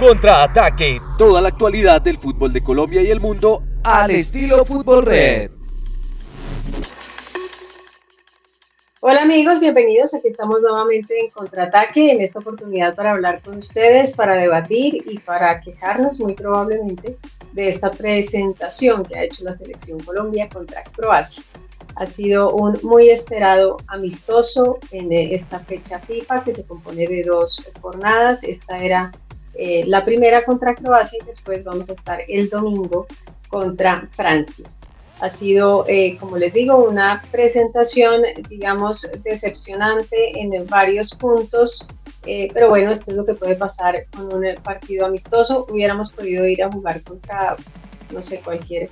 Contraataque, toda la actualidad del fútbol de Colombia y el mundo al estilo Fútbol Red. Hola amigos, bienvenidos. Aquí estamos nuevamente en Contraataque, en esta oportunidad para hablar con ustedes, para debatir y para quejarnos muy probablemente de esta presentación que ha hecho la Selección Colombia contra Croacia. Ha sido un muy esperado amistoso en esta fecha FIFA que se compone de 2 jornadas. Esta era la primera contra Croacia y después vamos a estar el domingo contra Francia. Ha sido, como les digo, una presentación, digamos, decepcionante en varios puntos, pero bueno, esto es lo que puede pasar con un partido amistoso. Hubiéramos podido ir a jugar contra, no sé, cualquier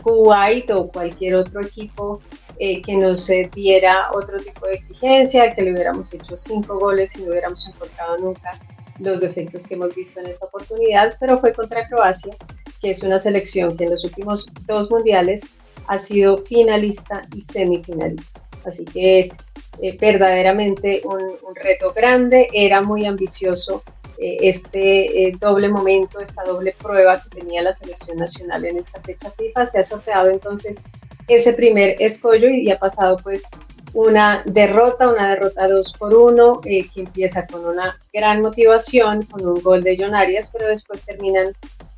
Kuwait o cualquier otro equipo que nos diera otro tipo de exigencia, que le hubiéramos hecho 5 goles y no hubiéramos encontrado nunca los defectos que hemos visto en esta oportunidad, pero fue contra Croacia, que es una selección que en los últimos 2 mundiales ha sido finalista y semifinalista. Así que es verdaderamente un reto grande. Era muy ambicioso este doble momento, esta doble prueba que tenía la selección nacional en esta fecha FIFA. Se ha sorteado entonces ese primer escollo y ha pasado pues una derrota 2-1, que empieza con una gran motivación, con un gol de John Arias, pero después terminan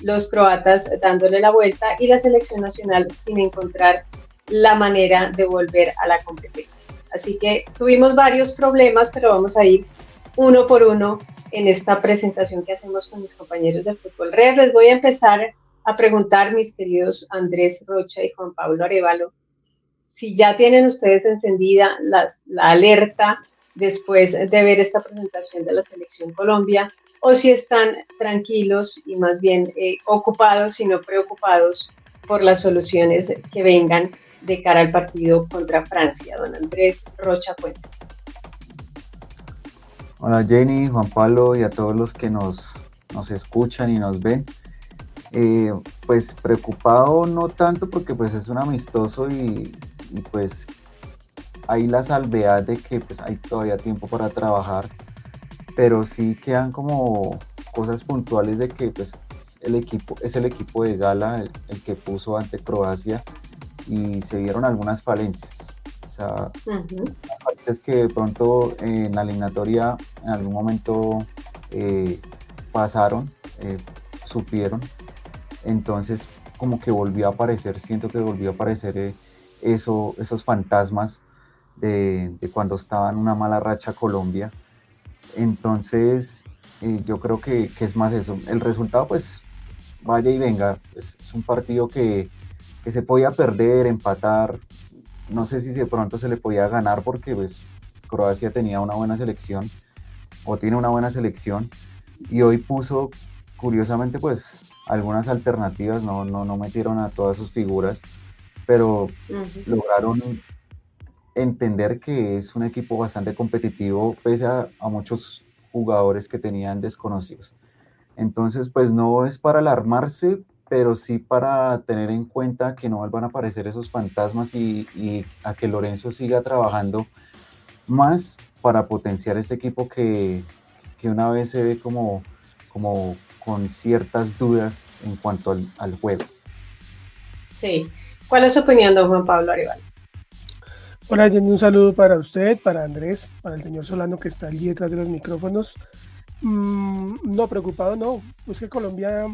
los croatas dándole la vuelta y la selección nacional sin encontrar la manera de volver a la competencia. Así que tuvimos varios problemas, pero vamos a ir uno por uno en esta presentación que hacemos con mis compañeros de Fútbol Red. Les voy a empezar a preguntar, mis queridos Andrés Rocha y Juan Pablo Arévalo, si ya tienen ustedes encendida la alerta después de ver esta presentación de la Selección Colombia, o si están tranquilos y más bien ocupados y no preocupados por las soluciones que vengan de cara al partido contra Francia. Don Andrés Rocha, cuenta. Hola Jenny, Juan Pablo y a todos los que nos escuchan y nos ven. Pues preocupado no tanto porque pues es un amistoso y pues hay la salvedad de que pues hay todavía tiempo para trabajar, pero sí quedan como cosas puntuales de que pues el equipo de gala el que puso ante Croacia y se vieron algunas falencias. O sea, falencias que de pronto en la eliminatoria en algún momento pasaron, sufrieron. Entonces como que siento que volvió a aparecer esos fantasmas de cuando estaba en una mala racha Colombia. Entonces yo creo que es más eso. El resultado pues vaya y venga, es un partido que se podía perder, empatar, no sé si de pronto se le podía ganar porque pues Croacia tenía una buena selección o tiene una buena selección y hoy puso curiosamente pues algunas alternativas, no metieron a todas sus figuras, pero lograron entender que es un equipo bastante competitivo pese a muchos jugadores que tenían desconocidos. Entonces pues no es para alarmarse, pero sí para tener en cuenta que no vuelvan a aparecer esos fantasmas y a que Lorenzo siga trabajando más para potenciar este equipo que una vez se ve como con ciertas dudas en cuanto al juego. Sí. ¿Cuál es su opinión, don Juan Pablo Arévalo? Hola Jenny, un saludo para usted, para Andrés, para el señor Solano que está allí detrás de los micrófonos. No, preocupado no, pues que Colombia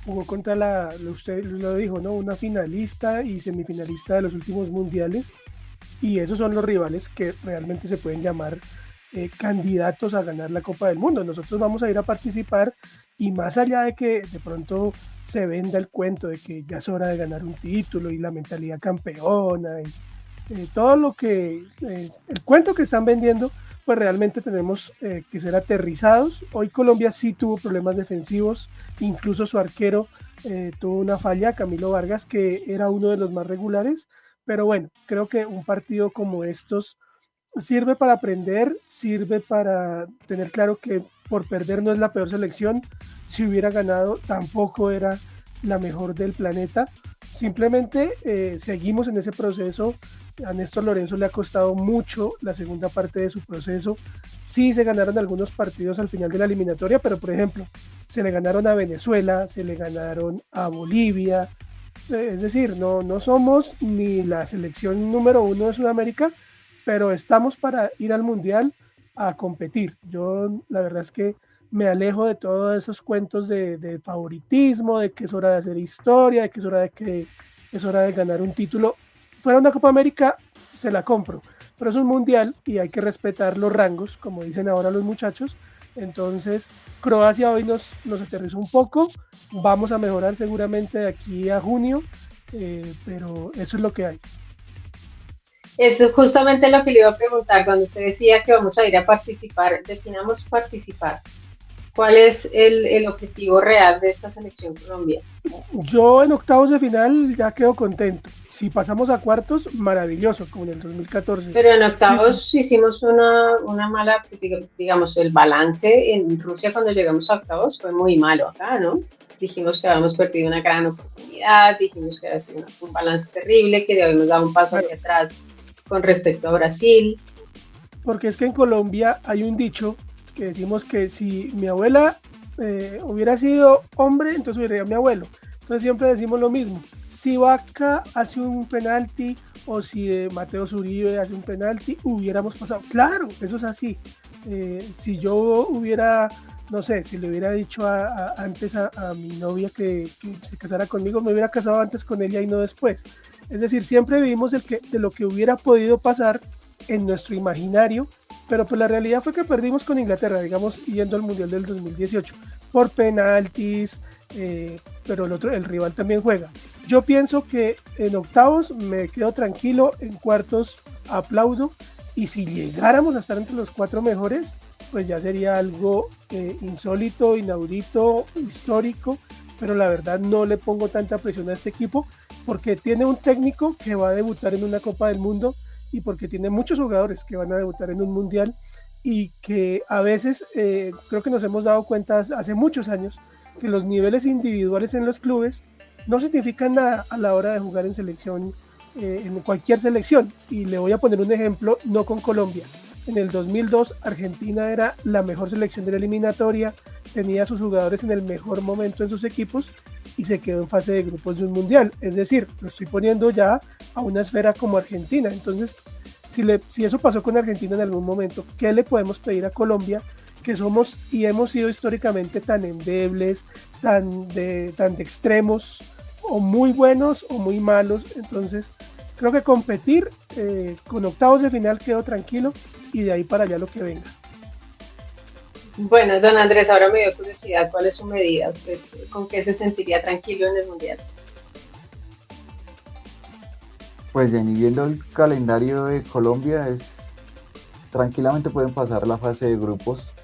jugó contra usted lo dijo, ¿no? Una finalista y semifinalista de los últimos mundiales, y esos son los rivales que realmente se pueden llamar candidatos a ganar la Copa del Mundo. Nosotros vamos a ir a participar y más allá de que de pronto se venda el cuento de que ya es hora de ganar un título y la mentalidad campeona y todo lo que el cuento que están vendiendo, pues realmente tenemos que ser aterrizados. Hoy Colombia sí tuvo problemas defensivos, incluso su arquero tuvo una falla, Camilo Vargas, que era uno de los más regulares, pero bueno, creo que un partido como estos sirve para aprender, sirve para tener claro que por perder no es la peor selección, si hubiera ganado tampoco era la mejor del planeta. Simplemente seguimos en ese proceso. A Néstor Lorenzo le ha costado mucho la segunda parte de su proceso. Sí se ganaron algunos partidos al final de la eliminatoria, pero por ejemplo, se le ganaron a Venezuela, se le ganaron a Bolivia, es decir, no somos ni la selección número uno de Sudamérica, pero estamos para ir al Mundial a competir. Yo la verdad es que me alejo de todos esos cuentos de favoritismo, de que es hora de hacer historia, de que es hora de ganar un título. Fuera una Copa América, se la compro, pero es un mundial y hay que respetar los rangos, como dicen ahora los muchachos. Entonces, Croacia hoy nos aterrizó un poco, vamos a mejorar seguramente de aquí a junio, pero eso es lo que hay. Es justamente lo que le iba a preguntar cuando usted decía que vamos a ir a participar. Definamos participar. ¿Cuál es el objetivo real de esta selección colombiana? Yo en octavos de final ya quedo contento. Si pasamos a cuartos, maravilloso, como en el 2014. Pero en octavos sí hicimos una mala, digamos, el balance en Rusia cuando llegamos a octavos fue muy malo acá, ¿no? Dijimos que habíamos perdido una gran oportunidad, dijimos que había sido un balance terrible, que habíamos dado un paso hacia atrás con respecto a Brasil. Porque es que en Colombia hay un dicho que decimos que si mi abuela hubiera sido hombre, entonces hubiera sido mi abuelo. Entonces siempre decimos lo mismo. Si Vaca hace un penalti o si Mateo Zuribe hace un penalti, hubiéramos pasado. Claro, eso es así. Si yo hubiera, no sé, si le hubiera dicho antes a mi novia que se casara conmigo, me hubiera casado antes con ella y no después. Es decir, siempre vivimos de lo que hubiera podido pasar en nuestro imaginario, pero pues la realidad fue que perdimos con Inglaterra, digamos, yendo al Mundial del 2018, por penaltis, pero el rival también juega. Yo pienso que en octavos me quedo tranquilo, en cuartos aplaudo, y si llegáramos a estar entre los 4 mejores, pues ya sería algo insólito, inaudito, histórico, pero la verdad no le pongo tanta presión a este equipo, porque tiene un técnico que va a debutar en una Copa del Mundo y porque tiene muchos jugadores que van a debutar en un mundial y que a veces creo que nos hemos dado cuenta hace muchos años que los niveles individuales en los clubes no significan nada a la hora de jugar en selección, en cualquier selección. Y le voy a poner un ejemplo, no con Colombia. En el 2002 Argentina era la mejor selección de la eliminatoria, tenía a sus jugadores en el mejor momento en sus equipos y se quedó en fase de grupos de un mundial. Es decir, lo estoy poniendo ya a una esfera como Argentina. Entonces, si eso pasó con Argentina en algún momento, ¿qué le podemos pedir a Colombia? Que somos y hemos sido históricamente tan endebles, tan de extremos, o muy buenos o muy malos. Entonces, creo que competir con octavos de final quedo tranquilo y de ahí para allá lo que venga. Bueno, don Andrés, ahora me dio curiosidad, ¿cuál es su medida? ¿Usted con qué se sentiría tranquilo en el Mundial? Pues Jenny, viendo el calendario de Colombia, tranquilamente pueden pasar la fase de grupos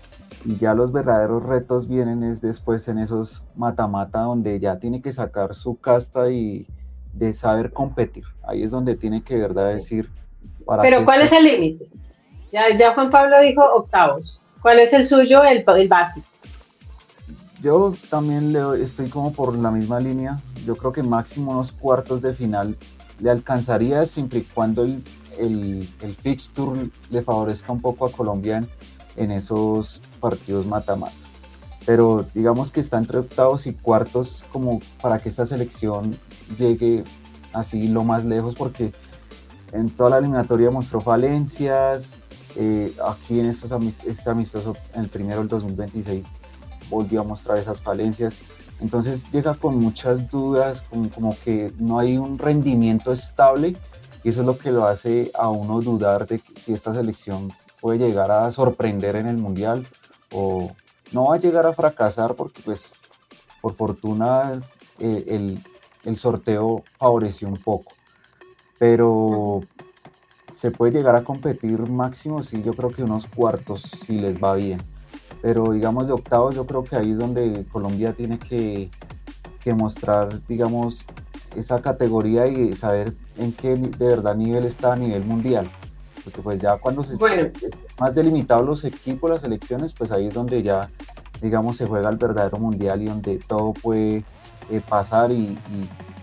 y ya los verdaderos retos vienen es después en esos mata-mata donde ya tiene que sacar su casta y de saber competir. Ahí es donde tiene que, verdad, decir... Pero ¿cuál es el límite? Ya Juan Pablo dijo octavos. ¿Cuál es el suyo, el básico? Yo también estoy como por la misma línea. Yo creo que máximo unos cuartos de final le alcanzaría siempre y cuando el fixture le favorezca un poco a Colombia en esos partidos mata-mata. Pero digamos que está entre octavos y cuartos como para que esta selección llegue así lo más lejos, porque en toda la eliminatoria mostró falencias. Aquí en este amistoso, en el primero del 2026, volvió a mostrar esas falencias. Entonces llega con muchas dudas, como que no hay un rendimiento estable, y eso es lo que lo hace a uno dudar de si esta selección puede llegar a sorprender en el Mundial o no va a llegar a fracasar, porque pues por fortuna el sorteo favoreció un poco. Pero se puede llegar a competir máximo, sí, yo creo que unos cuartos si les va bien. Pero digamos de octavos, yo creo que ahí es donde Colombia tiene que mostrar, digamos, esa categoría y saber en qué de verdad nivel está a nivel mundial. Porque pues ya cuando más delimitados los equipos, las selecciones, pues ahí es donde ya, digamos, se juega el verdadero mundial y donde todo puede pasar y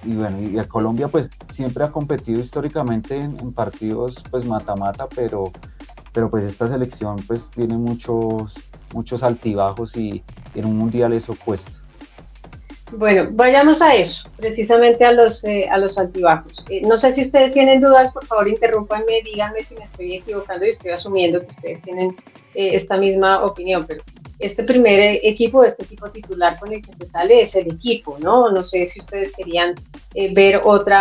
bueno, y a Colombia pues siempre ha competido históricamente en partidos pues mata-mata, pero pues esta selección pues tiene muchos altibajos y en un mundial eso cuesta. Bueno, vayamos a eso, precisamente a los altibajos. No sé si ustedes tienen dudas, por favor interrúmpanme, díganme si me estoy equivocando y estoy asumiendo que ustedes tienen esta misma opinión, pero este primer equipo, este equipo titular con el que se sale es el equipo, ¿no? No sé si ustedes querían ver otro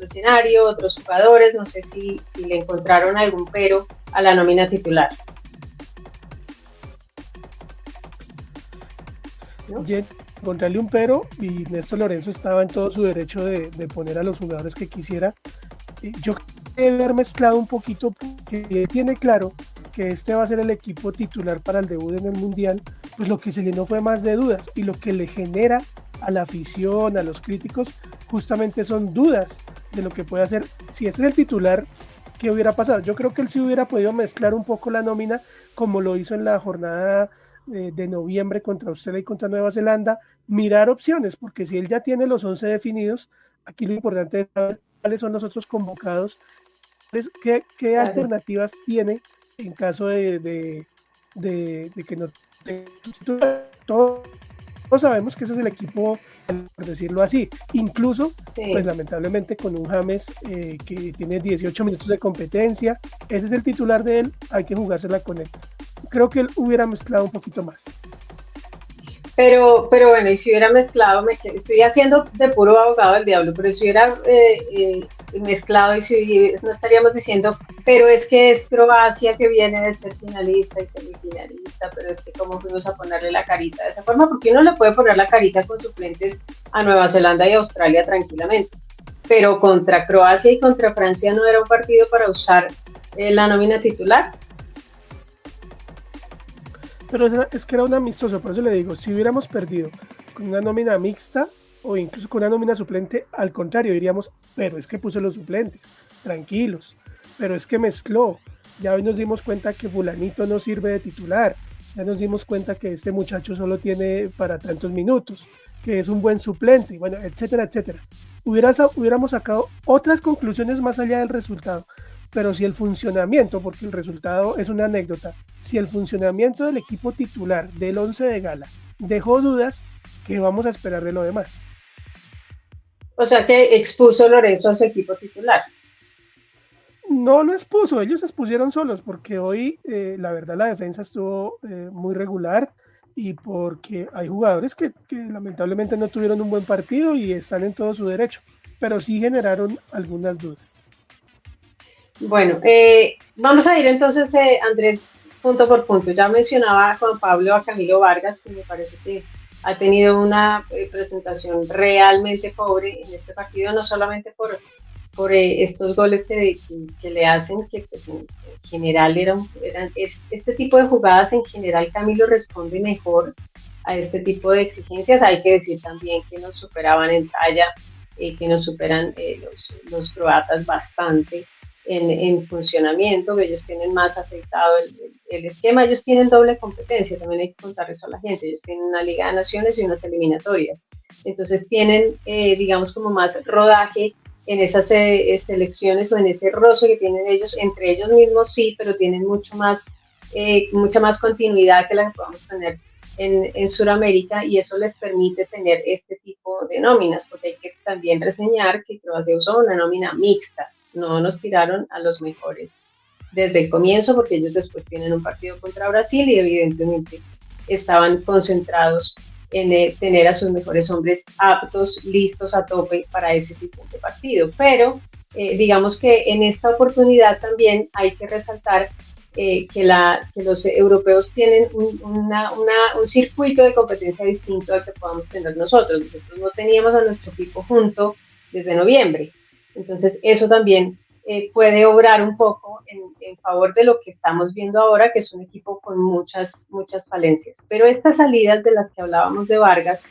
escenario, otros jugadores, no sé si le encontraron algún pero a la nómina titular. ¿No? Encontrarle un pero, y Néstor Lorenzo estaba en todo su derecho de poner a los jugadores que quisiera. Yo debe haber mezclado un poquito, porque tiene claro que este va a ser el equipo titular para el debut en el Mundial, pues lo que se llenó fue más de dudas, y lo que le genera a la afición, a los críticos, justamente son dudas de lo que puede hacer. Si este es el titular, ¿qué hubiera pasado? Yo creo que él sí hubiera podido mezclar un poco la nómina, como lo hizo en la jornada de noviembre contra Australia y contra Nueva Zelanda, mirar opciones, porque si él ya tiene los 11 definidos, aquí lo importante es saber cuáles son los otros convocados, qué alternativas tiene en caso de que no todos sabemos que ese es el equipo, por decirlo así, incluso pues lamentablemente con un James que tiene 18 minutos de competencia, ese es el titular de él, hay que jugársela con él. Creo que él hubiera mezclado un poquito más. Pero bueno, y si hubiera mezclado, estoy haciendo de puro abogado del diablo, pero si hubiera mezclado y si no estaríamos diciendo, pero es que es Croacia que viene de ser finalista y semifinalista, pero es que cómo fuimos a ponerle la carita de esa forma, porque uno le puede poner la carita con suplentes a Nueva Zelanda y Australia tranquilamente, pero contra Croacia y contra Francia no era un partido para usar la nómina titular. Pero es que era un amistoso, por eso le digo, si hubiéramos perdido con una nómina mixta o incluso con una nómina suplente, al contrario, diríamos, pero es que puso los suplentes, tranquilos, pero es que mezcló, ya hoy nos dimos cuenta que fulanito no sirve de titular, ya nos dimos cuenta que este muchacho solo tiene para tantos minutos, que es un buen suplente, bueno, etcétera, etcétera. Hubiéramos sacado otras conclusiones más allá del resultado. Pero si el funcionamiento, porque el resultado es una anécdota, si el funcionamiento del equipo titular del 11 de gala dejó dudas, ¿qué vamos a esperar de lo demás? O sea que expuso Lorenzo a su equipo titular. No lo expuso, ellos se expusieron solos, porque hoy la verdad la defensa estuvo muy regular y porque hay jugadores que lamentablemente no tuvieron un buen partido y están en todo su derecho, pero sí generaron algunas dudas. Bueno, vamos a ir entonces, Andrés, punto por punto. Ya mencionaba a Juan Pablo, a Camilo Vargas, que me parece que ha tenido una presentación realmente pobre en este partido, no solamente por estos goles que le hacen, que pues, en general este tipo de jugadas en general Camilo responde mejor a este tipo de exigencias. Hay que decir también que nos superaban en talla, que nos superan los croatas bastante en funcionamiento, que ellos tienen más aceitado el esquema, ellos tienen doble competencia, también hay que contar eso a la gente, ellos tienen una Liga de Naciones y unas eliminatorias, entonces tienen, digamos, como más rodaje en esas selecciones o en ese roce que tienen ellos, entre ellos mismos sí, pero tienen mucha más continuidad que la que podamos tener en Sudamérica, y eso les permite tener este tipo de nóminas, porque hay que también reseñar que Croacia usó una nómina mixta, no nos tiraron a los mejores desde el comienzo, porque ellos después tienen un partido contra Brasil y evidentemente estaban concentrados en tener a sus mejores hombres aptos, listos a tope para ese siguiente partido. Pero digamos que en esta oportunidad también hay que resaltar que los europeos tienen un circuito de competencia distinto al que podamos tener nosotros. Nosotros no teníamos a nuestro equipo junto desde noviembre. Entonces, eso también puede obrar un poco en favor de lo que estamos viendo ahora, que es un equipo con muchas falencias. Pero estas salidas de las que hablábamos de Vargas,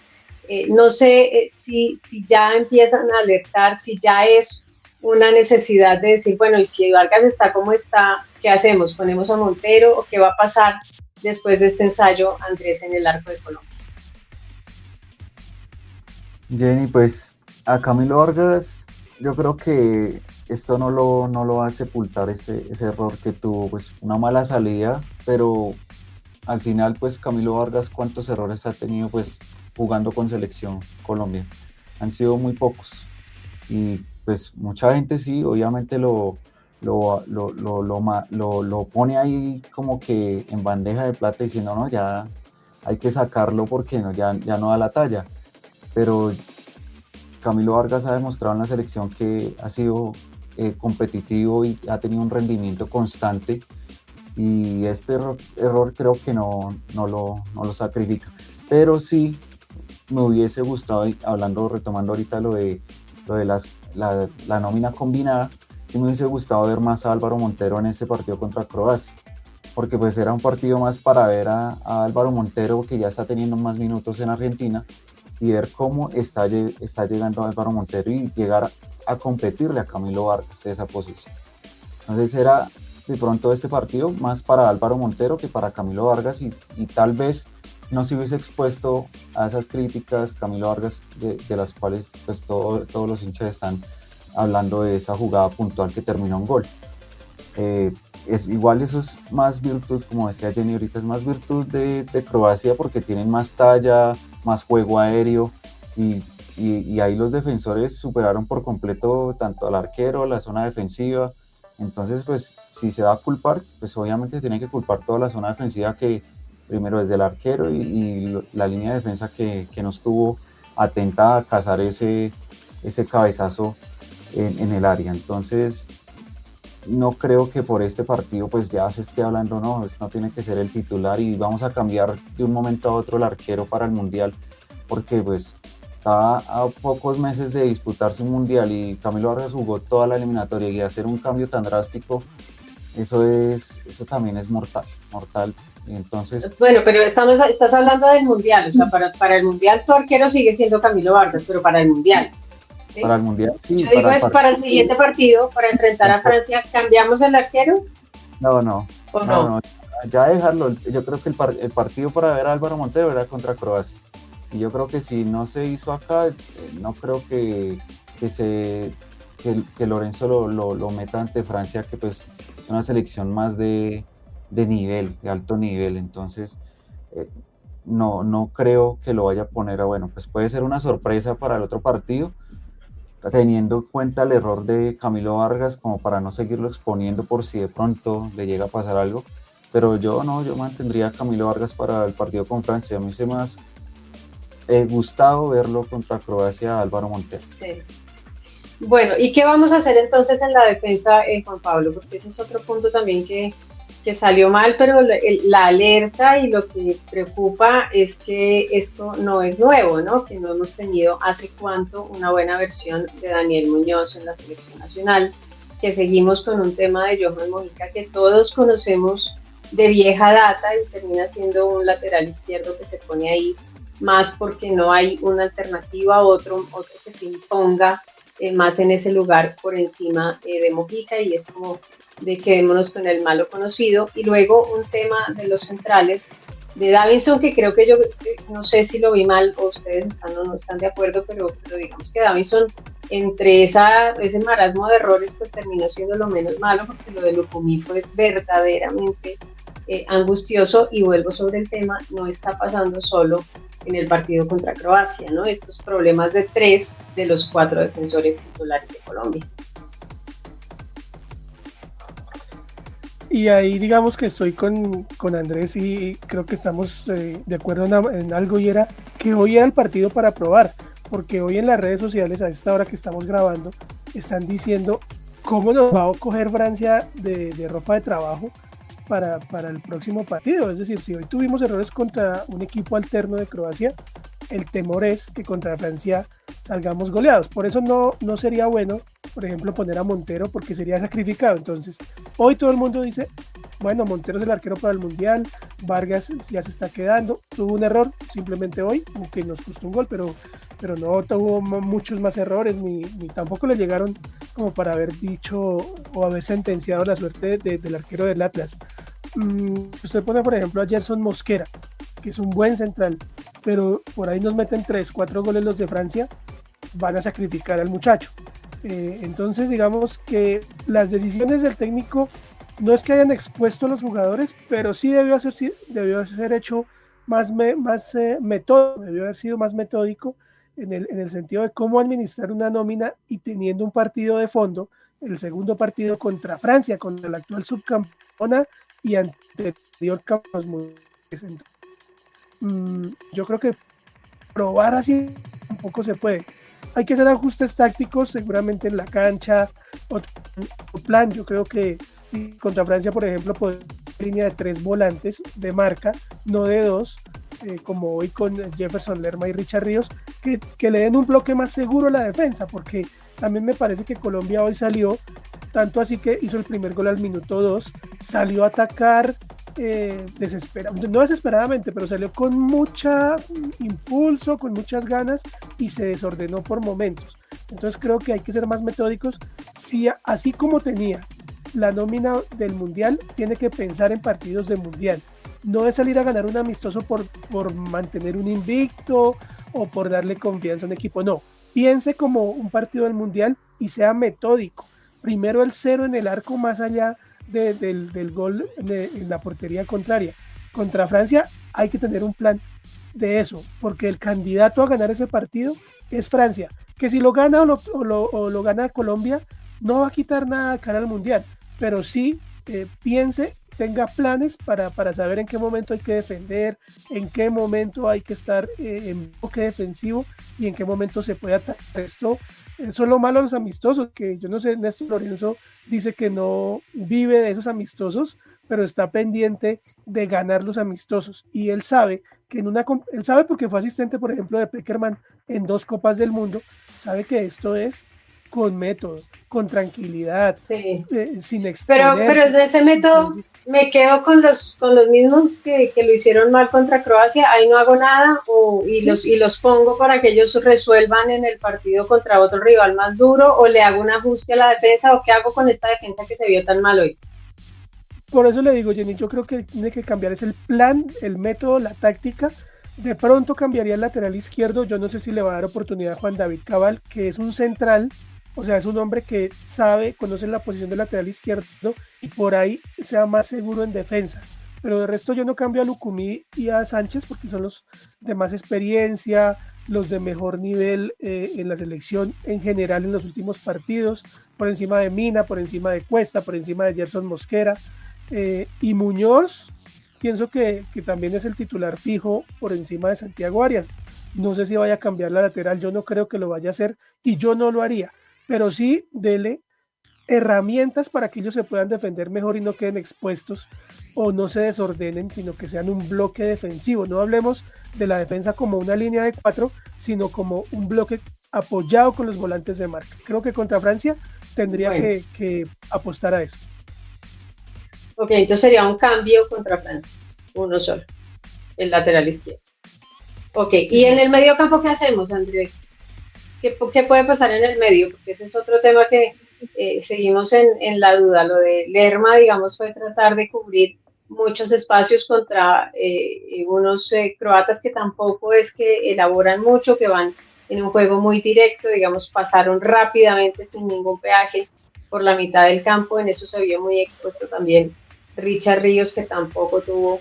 no sé si ya empiezan a alertar, si ya es una necesidad de decir, bueno, y si Vargas está como está, ¿qué hacemos? ¿Ponemos a Montero o qué va a pasar después de este ensayo, Andrés, en el arco de Colombia? Jenny, pues a Camilo Vargas, yo creo que esto no lo va a sepultar ese error que tuvo, pues una mala salida, pero al final pues Camilo Vargas cuántos errores ha tenido pues jugando con Selección Colombia. Han sido muy pocos y pues mucha gente sí, obviamente lo pone ahí como que en bandeja de plata diciendo no, ya hay que sacarlo porque no, ya no da la talla, pero Camilo Vargas ha demostrado en la selección que ha sido competitivo y ha tenido un rendimiento constante y este error creo que no lo sacrifica, pero sí me hubiese gustado, retomando ahorita lo de la nómina combinada, sí me hubiese gustado ver más a Álvaro Montero en este partido contra Croacia, porque pues era un partido más para ver a Álvaro Montero, que ya está teniendo más minutos en Argentina, y ver cómo está llegando Álvaro Montero y llegar a competirle a Camilo Vargas de esa posición. Entonces era de pronto este partido más para Álvaro Montero que para Camilo Vargas y tal vez no se hubiese expuesto a esas críticas Camilo Vargas de las cuales pues todos los hinchas están hablando de esa jugada puntual que terminó en gol. Igual eso es más virtud, como decía Jenny ahorita, es más virtud de Croacia porque tienen más talla, más juego aéreo y ahí los defensores superaron por completo tanto al arquero, la zona defensiva. Entonces pues si se va a culpar, pues obviamente tiene que culpar toda la zona defensiva, que primero desde el arquero y la línea de defensa que no estuvo atenta a cazar ese cabezazo en el área. Entonces no creo que por este partido pues ya se esté hablando, no tiene que ser el titular y vamos a cambiar de un momento a otro el arquero para el Mundial, porque pues está a pocos meses de disputarse un Mundial y Camilo Vargas jugó toda la eliminatoria, y hacer un cambio tan drástico, eso también es mortal. Y entonces, bueno, pero estás hablando del Mundial, o sea, para el Mundial tu arquero sigue siendo Camilo Vargas, pero para el Mundial. ¿Sí? Para el Mundial, sí. Yo digo, para el siguiente partido, para enfrentar a Francia, ¿cambiamos el arquero? No. ¿O no? Ya dejarlo. Yo creo que el partido para ver a Álvaro Montero era contra Croacia. Y yo creo que si no se hizo acá, no creo que Lorenzo lo meta ante Francia, que pues es una selección más de nivel, de alto nivel. Entonces, no creo que lo vaya a poner bueno, pues puede ser una sorpresa para el otro partido, teniendo en cuenta el error de Camilo Vargas, como para no seguirlo exponiendo por si de pronto le llega a pasar algo, pero yo mantendría a Camilo Vargas para el partido con Francia. A mí se me ha gustado verlo contra Croacia, Álvaro Montero. Sí. Bueno, ¿y qué vamos a hacer entonces en la defensa, Juan Pablo? Porque ese es otro punto también que salió mal, pero la alerta y lo que preocupa es que esto no es nuevo, ¿no? Que no hemos tenido hace cuánto una buena versión de Daniel Muñoz en la selección nacional, que seguimos con un tema de Johan Mojica que todos conocemos de vieja data y termina siendo un lateral izquierdo que se pone ahí más porque no hay una alternativa, otro que se imponga más en ese lugar por encima de Mojica, y es como de quedémonos con el malo conocido. Y luego un tema de los centrales, de Davinson, que creo que yo, no sé si lo vi mal o ustedes están o no están de acuerdo, pero digamos que Davinson, entre ese marasmo de errores, pues terminó siendo lo menos malo, porque lo de Lucumí fue verdaderamente angustioso. Y vuelvo sobre el tema, no está pasando solo en el partido contra Croacia, ¿no? Estos problemas de 3 de los 4 defensores titulares de Colombia. Y ahí digamos que estoy con Andrés y creo que estamos de acuerdo en algo, y era que hoy era el partido para probar, porque hoy en las redes sociales, a esta hora que estamos grabando, están diciendo cómo nos va a coger Francia de ropa de trabajo para el próximo partido. Es decir, si hoy tuvimos errores contra un equipo alterno de Croacia, el temor es que contra Francia salgamos goleados. Por eso no sería bueno, por ejemplo, poner a Montero, porque sería sacrificado. Entonces, hoy todo el mundo dice, bueno, Montero es el arquero para el Mundial, Vargas ya se está quedando, tuvo un error simplemente hoy, que nos costó un gol, pero no tuvo muchos más errores, ni tampoco le llegaron como para haber dicho o haber sentenciado la suerte del arquero del Atlas. Usted pone, por ejemplo, a Gerson Mosquera, que es un buen central, pero por ahí nos meten 3-4 goles los de Francia, van a sacrificar al muchacho. Entonces digamos que las decisiones del técnico no es que hayan expuesto a los jugadores, pero sí debió ser hecho debió haber sido más metódico en el sentido de cómo administrar una nómina y teniendo un partido de fondo, el segundo partido contra Francia, contra la actual subcampeona y anterior campeones mundiales. Yo creo que probar así tampoco se puede. Hay que hacer ajustes tácticos seguramente en la cancha, otro plan. Yo creo que contra Francia, por ejemplo, poder línea de 3 volantes de marca, no de 2, como hoy con Jefferson Lerma y Richard Ríos, que le den un bloque más seguro a la defensa, porque también me parece que Colombia hoy salió, tanto así que hizo el primer gol al minuto 2, salió a atacar no desesperadamente, pero salió con mucha impulso, con muchas ganas y se desordenó por momentos. Entonces creo que hay que ser más metódicos. Si así como tenía la nómina del Mundial, tiene que pensar en partidos de Mundial. No es salir a ganar un amistoso por mantener un invicto o por darle confianza a un equipo. No, piense como un partido del Mundial y sea metódico. Primero el 0 en el arco, más allá del gol en la portería contraria. Contra Francia hay que tener un plan de eso, porque el candidato a ganar ese partido es Francia, que si lo gana o lo gana Colombia, no va a quitar nada de cara al Mundial, pero sí piense, tenga planes para saber en qué momento hay que defender, en qué momento hay que estar en bloque defensivo y en qué momento se puede atacar. Esto son lo malo de los amistosos, que yo no sé, Néstor Lorenzo dice que no vive de esos amistosos, pero está pendiente de ganar los amistosos, y él sabe que él sabe porque fue asistente, por ejemplo, de Peckerman en 2 Copas del Mundo, sabe que esto es con método, con tranquilidad, Sí. sin exponerse. Pero de ese método me quedo con los mismos que lo hicieron mal contra Croacia, ahí no hago nada, y los pongo para que ellos resuelvan en el partido contra otro rival más duro, o le hago un ajuste a la defensa, o qué hago con esta defensa que se vio tan mal hoy. Por eso le digo, Jenny, yo creo que tiene que cambiar es el plan, el método, la táctica. De pronto cambiaría el lateral izquierdo. Yo no sé si le va a dar oportunidad a Juan David Cabal, que es un central, o sea, es un hombre que conoce la posición del lateral izquierdo y por ahí sea más seguro en defensa. Pero de resto yo no cambio a Lucumí y a Sánchez porque son los de más experiencia, los de mejor nivel en la selección en general en los últimos partidos, por encima de Mina, por encima de Cuesta, por encima de Gerson Mosquera. Y Muñoz, pienso que también es el titular fijo por encima de Santiago Arias. No sé si vaya a cambiar la lateral, yo no creo que lo vaya a hacer y yo no lo haría, pero sí dele herramientas para que ellos se puedan defender mejor y no queden expuestos o no se desordenen, sino que sean un bloque defensivo. No hablemos de la defensa como una línea de 4, sino como un bloque apoyado con los volantes de marca. Creo que contra Francia tendría que apostar a eso. Ok, entonces sería un cambio contra Francia, uno solo, el lateral izquierdo. Ok, ¿y en el medio campo qué hacemos, Andrés? ¿Qué puede pasar en el medio? Porque ese es otro tema que seguimos en la duda. Lo de Lerma, digamos, fue tratar de cubrir muchos espacios contra unos croatas que tampoco es que elaboran mucho, que van en un juego muy directo, digamos, pasaron rápidamente sin ningún peaje por la mitad del campo. En eso se vio muy expuesto también Richard Ríos, que tampoco tuvo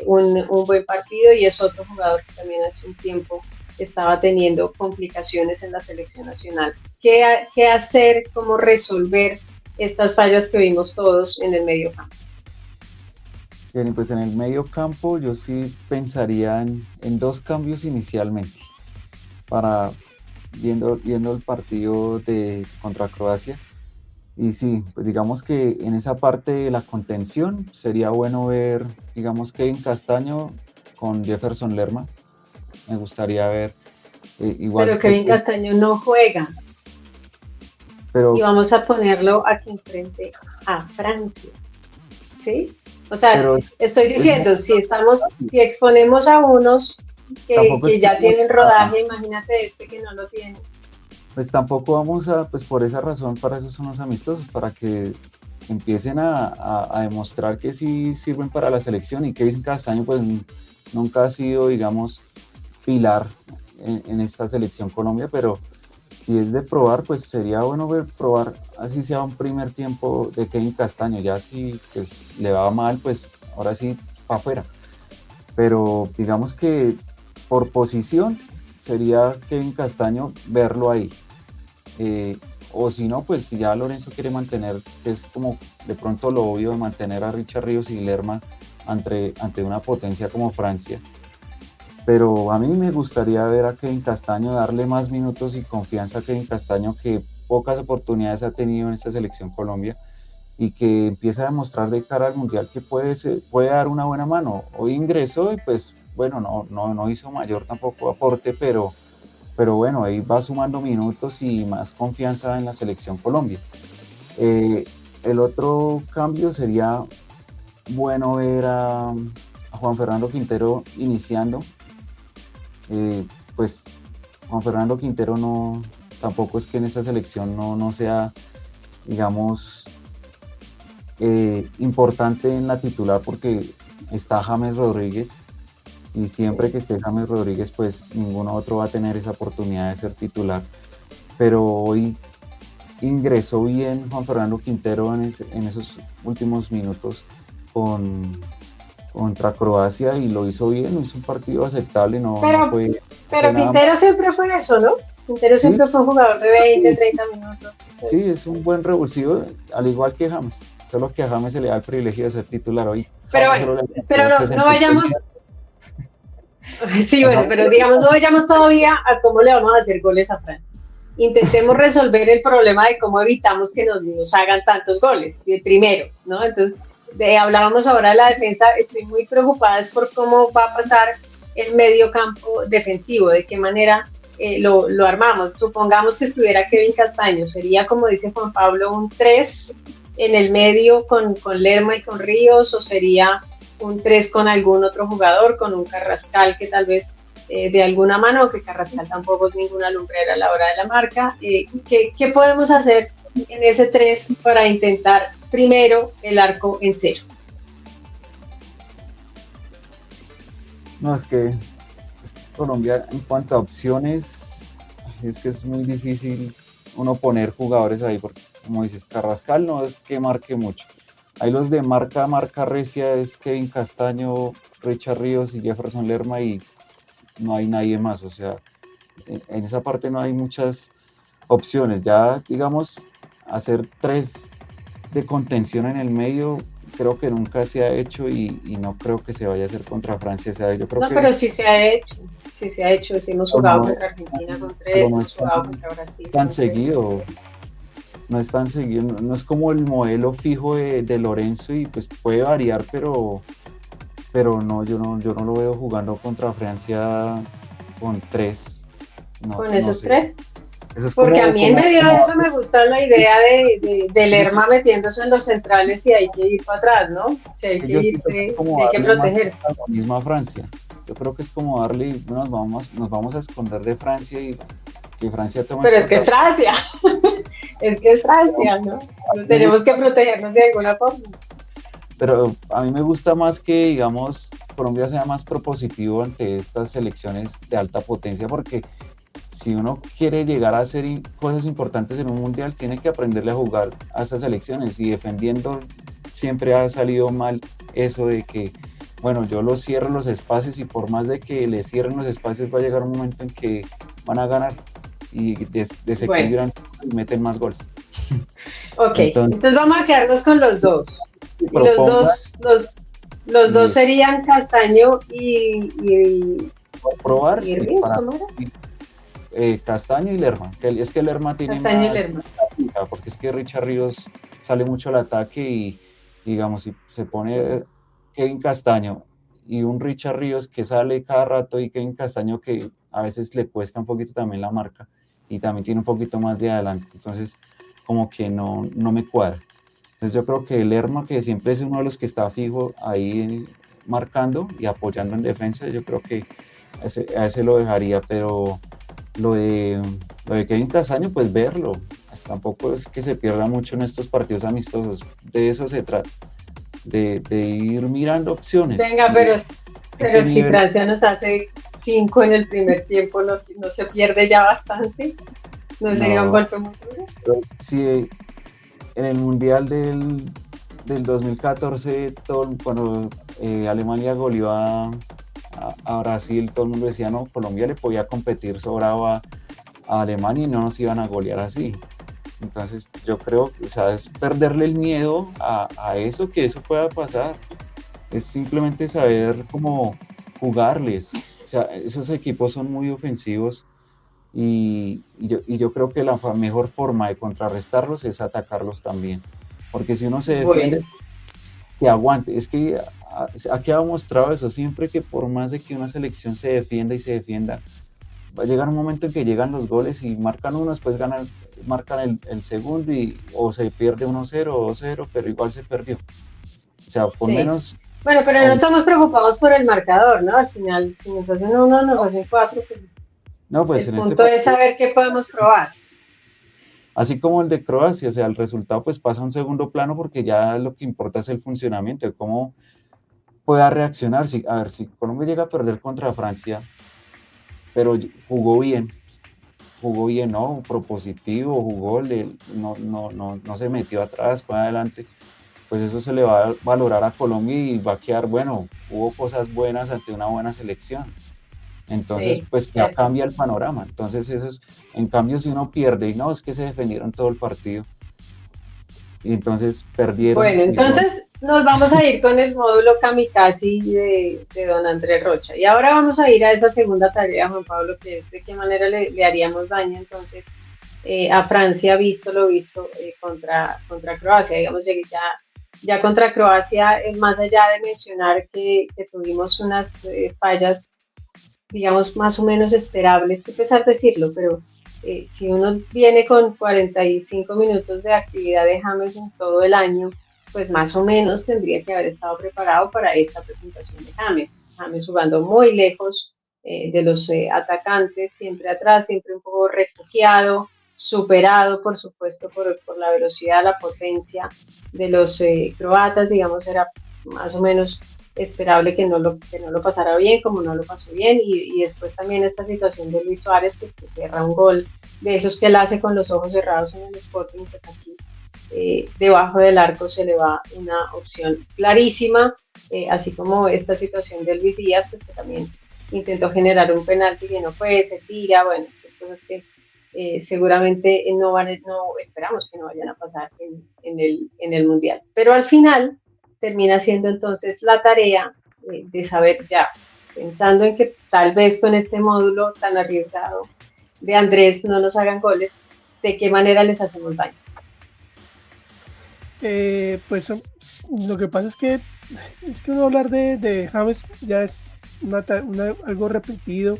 un buen partido, y es otro jugador que también hace un tiempo estaba teniendo complicaciones en la selección nacional. ¿Qué hacer? ¿Cómo resolver estas fallas que vimos todos en el medio campo? Bien, pues en el medio campo yo sí pensaría en 2 cambios inicialmente, para viendo el partido contra Croacia. Y sí, pues digamos que en esa parte de la contención sería bueno ver, digamos, Kevin Castaño con Jefferson Lerma. Me gustaría ver igual. Pero Kevin Castaño no juega. Y vamos a ponerlo aquí enfrente a Francia. ¿Sí? O sea, estoy diciendo, si exponemos a unos que ya tienen rodaje, imagínate que no lo tiene. Pues tampoco vamos pues por esa razón, para eso son los amistosos, para que empiecen a demostrar que sí sirven para la selección. Y Kevin Castaño pues nunca ha sido, digamos, pilar en esta selección Colombia, pero si es de probar, pues sería bueno probar, así sea un primer tiempo de Kevin Castaño. Ya si pues, le va mal, pues ahora sí para afuera. Pero digamos que por posición sería Kevin Castaño verlo ahí. O si no, pues si ya Lorenzo quiere mantener, es como de pronto lo obvio de mantener a Richard Ríos y Lerma ante una potencia como Francia. Pero a mí me gustaría ver a Kevin Castaño, darle más minutos y confianza a Kevin Castaño, que pocas oportunidades ha tenido en esta selección Colombia, y que empieza a demostrar de cara al Mundial que puede dar una buena mano. Hoy ingresó y pues bueno, no hizo mayor tampoco aporte, pero bueno, ahí va sumando minutos y más confianza en la selección Colombia. El otro cambio sería bueno ver a Juan Fernando Quintero iniciando. Pues Juan Fernando Quintero tampoco es que en esta selección no sea, digamos, importante en la titular, porque está James Rodríguez, y siempre que esté James Rodríguez, pues ninguno otro va a tener esa oportunidad de ser titular. Pero hoy ingresó bien Juan Fernando Quintero en esos últimos minutos contra Croacia, y lo hizo bien, hizo un partido aceptable, Pero Quintero siempre fue eso, ¿no? Quintero siempre fue un jugador de 20, 30 minutos. Sí, es un buen revulsivo, al igual que James, solo que a James se le da el privilegio de ser titular hoy. Pero bueno, no vayamos... Sí, bueno, pero digamos, no vayamos todavía a cómo le vamos a hacer goles a Francia. Intentemos resolver el problema de cómo evitamos que nos hagan tantos goles, primero, ¿no? Entonces, hablábamos ahora de la defensa, estoy muy preocupada por cómo va a pasar el medio campo defensivo, de qué manera lo armamos. Supongamos que estuviera Kevin Castaño, sería, como dice Juan Pablo, un 3 en el medio con Lerma y con Ríos, o sería un 3 con algún otro jugador, con un Carrascal que tal vez de alguna mano, que Carrascal tampoco es ninguna lumbrera a la hora de la marca. ¿Qué podemos hacer en ese 3 para intentar primero el arco en cero? No, es que Colombia, en cuanto a opciones, es que es muy difícil uno poner jugadores ahí, porque como dices, Carrascal no es que marque mucho. Ahí los de marca recia es Kevin Castaño, Richard Ríos y Jefferson Lerma, y no hay nadie más. O sea, en esa parte no hay muchas opciones. Ya, digamos, hacer 3 de contención en el medio, creo que nunca se ha hecho, y no creo que se vaya a hacer contra Francia. O sea, yo creo pero sí se ha hecho. Sí se ha hecho. Sí hemos jugado contra Argentina con 3, hemos jugado contra Brasil. Tan seguido. No es tan seguido, no es como el modelo fijo de Lorenzo, y pues puede variar, pero no, yo no lo veo jugando contra Francia con 3. No, ¿con esos 3? Eso es porque a mí en medio de eso me gusta la idea de Lerma metiéndose en los centrales, y hay que ir para atrás, ¿no? Si hay que irse, hay que protegerse. La misma Francia. Yo creo que es como darle, nos vamos a esconder de Francia, y que Francia tome. Pero es que es Francia. Es que es Francia, ¿no? Tenemos que protegernos de alguna forma. Pero a mí me gusta más que, digamos, Colombia sea más propositivo ante estas selecciones de alta potencia, porque si uno quiere llegar a hacer cosas importantes en un mundial, tiene que aprenderle a jugar a estas selecciones, y defendiendo siempre ha salido mal eso de que, bueno, yo los cierro los espacios, y por más de que les cierren los espacios, va a llegar un momento en que van a ganar y desequilibran y meten más goles. Ok, entonces vamos a quedarnos con los dos. Los dos serían Castaño y probar, ¿y Ríos, Castaño y Lerma. Es que Lerma tiene Castaño y Lerma. Porque es que Richard Ríos sale mucho al ataque, y digamos, si se pone Kevin Castaño y un Richard Ríos que sale cada rato, y Kevin Castaño que a veces le cuesta un poquito también la marca, y también tiene un poquito más de adelante, entonces como que no me cuadra. Entonces yo creo que Lerma, que siempre es uno de los que está fijo ahí marcando y apoyando en defensa, yo creo que a ese lo dejaría. Pero lo de Kevin Castaño, pues verlo, tampoco es que se pierda mucho en estos partidos amistosos, de eso se trata, de ir mirando opciones. Venga, pero si Francia nos hace 5 en el primer tiempo, ¿no se pierde ya bastante? ¿No sería un No, golpe muy duro? sí, en el Mundial del 2014, cuando Alemania goleó a Brasil, todo el mundo decía, no, Colombia le podía competir sobrado a Alemania y no nos iban a golear así. Entonces yo creo que, o sea, es perderle el miedo a eso, que eso pueda pasar. Es simplemente saber cómo jugarles. O sea, esos equipos son muy ofensivos y yo creo que la mejor forma de contrarrestarlos es atacarlos también. Porque si uno se Bueno, defiende, se aguante. Es que aquí ha mostrado eso, siempre que por más de que una selección se defienda y se defienda, va a llegar un momento en que llegan los goles y marcan uno, después marcan el segundo o se pierde 1-0 o 2-0, pero igual se perdió. O sea, por sí. menos, Bueno, pero no estamos preocupados por el marcador, ¿no? Al final, si nos hacen uno, nos hacen cuatro, pues no, pues el en este punto es partido, saber qué podemos probar. así como el de Croacia, o sea, el resultado pues pasa a un segundo plano porque ya lo que importa es el funcionamiento, de cómo pueda reaccionar. A ver, si Colombia llega a perder contra Francia, pero jugó bien, ¿no? Propositivo, no se metió atrás, fue adelante, pues eso se le va a valorar a Colombia y va a quedar, bueno, hubo cosas buenas ante una buena selección. Entonces, Sí, pues ya cierto. cambia el panorama. Entonces, en cambio, si uno pierde y no, es que se defendieron todo el partido y entonces perdieron Bueno, y no, entonces nos vamos a ir con el módulo kamikaze de don Andrés Rocha. Y ahora vamos a ir a esa segunda tarea, Juan Pablo, que es de qué manera le haríamos daño entonces a Francia, visto lo visto contra Croacia. Digamos, ya contra Croacia, más allá de mencionar que tuvimos unas fallas, digamos, más o menos esperables, que pesar decirlo, pero si uno viene con 45 minutos de actividad de James en todo el año, pues más o menos tendría que haber estado preparado para esta presentación de James. James jugando muy lejos de los atacantes, siempre atrás, siempre un poco refugiado, superado, por supuesto, por la velocidad, la potencia de los croatas, digamos, era más o menos esperable que no lo pasara bien, como no lo pasó bien, y después también esta situación de Luis Suárez, que cierra un gol de esos que él hace con los ojos cerrados en el Sporting, pues aquí debajo del arco se le va una opción clarísima, así como esta situación de Luis Díaz, pues que también intentó generar un penalti que no fue, se tira, bueno, estas cosas que seguramente no esperamos que no vayan a pasar en el Mundial. Pero al final termina siendo entonces la tarea de saber ya, pensando en que tal vez con este módulo tan arriesgado de Andrés no nos hagan goles, de qué manera les hacemos daño. Pues lo que pasa es que uno hablar de James ya es algo repetido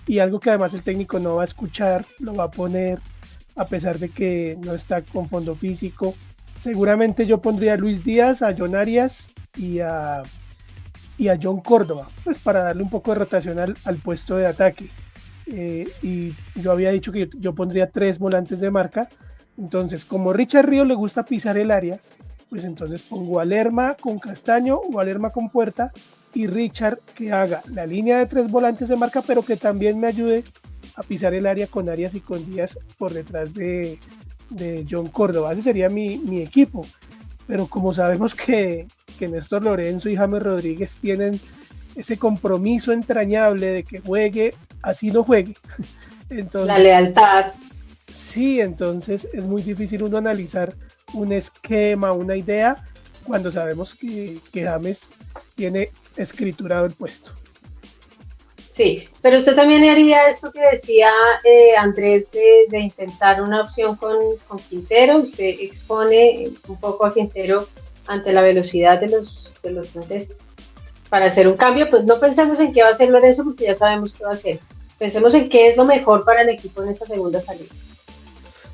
y algo que además el técnico no va a escuchar, lo va a poner a pesar de que no está con fondo físico. Seguramente yo pondría a Luis Díaz, a John Arias y a John Córdoba, pues para darle un poco de rotación al puesto de ataque. Y yo había dicho que yo pondría 3 volantes de marca. Entonces, como Richard Río le gusta pisar el área, pues entonces pongo a Lerma con Castaño o a Lerma con Puerta y Richard que haga la línea de 3 volantes de marca, pero que también me ayude a pisar el área con Arias y con Díaz por detrás de John Córdoba. Ese sería mi equipo. Pero como sabemos que Néstor Lorenzo y James Rodríguez tienen ese compromiso entrañable de que juegue, así no juegue. Entonces, la lealtad. Sí, entonces es muy difícil uno analizar un esquema, una idea, cuando sabemos que James tiene escriturado el puesto. Sí, pero usted también haría esto que decía Andrés de intentar una opción con Quintero. Usted expone un poco a Quintero ante la velocidad de los franceses para hacer un cambio. Pues no pensemos en qué va a hacer Lorenzo porque ya sabemos qué va a hacer. Pensemos en qué es lo mejor para el equipo en esa segunda salida.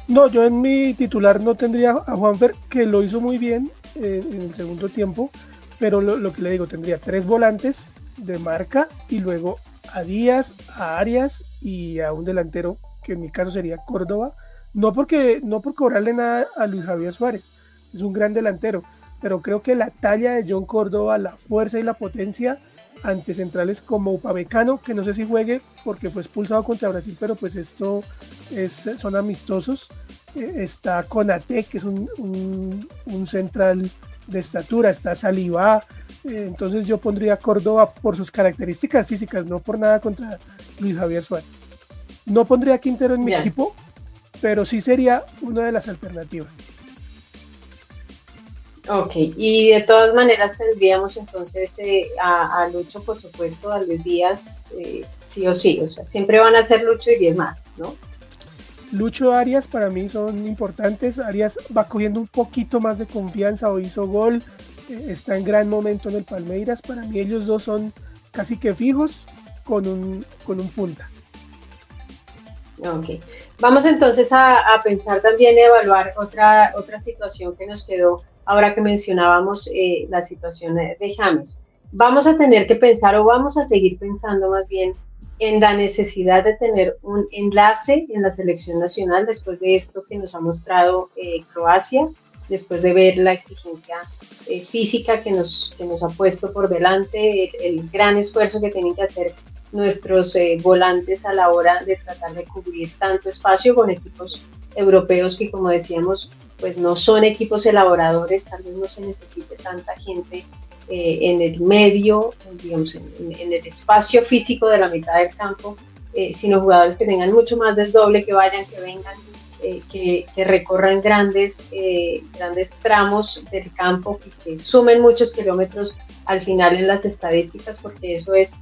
No, yo en mi titular no tendría a Juanfer, que lo hizo muy bien en el segundo tiempo, pero lo que le digo, tendría 3 volantes de marca y luego a Díaz, a Arias y a un delantero, que en mi caso sería Córdoba, no por cobrarle nada a Luis Javier Suárez, es un gran delantero, pero creo que la talla de John Córdoba, la fuerza y la potencia ante centrales como Upamecano, que no sé si juegue porque fue expulsado contra Brasil, pero pues son amistosos. Está Konaté, que es un central de estatura, está Saliba. Entonces yo pondría a Córdoba por sus características físicas, no por nada contra Luis Javier Suárez. No pondría a Quintero en mi equipo, pero sí sería una de las alternativas. Ok, y de todas maneras tendríamos entonces a Lucho, por supuesto, a Luis Díaz, sí o sí, o sea, siempre van a ser Lucho y 10 más, ¿no? Lucho, Arias para mí son importantes. Arias va cogiendo un poquito más de confianza, o hizo gol, está en gran momento en el Palmeiras. Para mí ellos dos son casi que fijos con un punta. Ok, vamos entonces a pensar también y evaluar otra situación que nos quedó ahora que mencionábamos la situación de James. Vamos a tener que pensar, o vamos a seguir pensando más bien, en la necesidad de tener un enlace en la selección nacional después de esto que nos ha mostrado Croacia, después de ver la exigencia física que nos ha puesto por delante, el gran esfuerzo que tienen que hacer nuestros volantes a la hora de tratar de cubrir tanto espacio con equipos europeos que, como decíamos, pues no son equipos elaboradores, tal vez no se necesite tanta gente en el medio, digamos, en el espacio físico de la mitad del campo, sino jugadores que tengan mucho más desdoble, que vayan, que vengan, que recorran grandes tramos del campo, que sumen muchos kilómetros al final en las estadísticas, porque eso es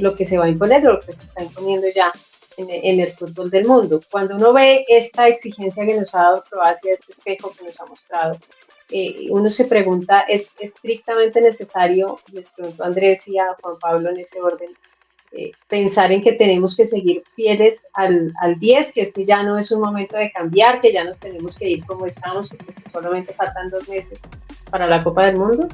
lo que se va a imponer, lo que se está imponiendo ya en el fútbol del mundo. Cuando uno ve esta exigencia que nos ha dado Croacia, este espejo que nos ha mostrado, uno se pregunta, ¿es estrictamente necesario, les pregunto a Andrés y a Juan Pablo en ese orden, pensar en que tenemos que seguir fieles al 10, que este ya no es un momento de cambiar, que ya nos tenemos que ir como estamos, porque solamente faltan 2 meses para la Copa del Mundo?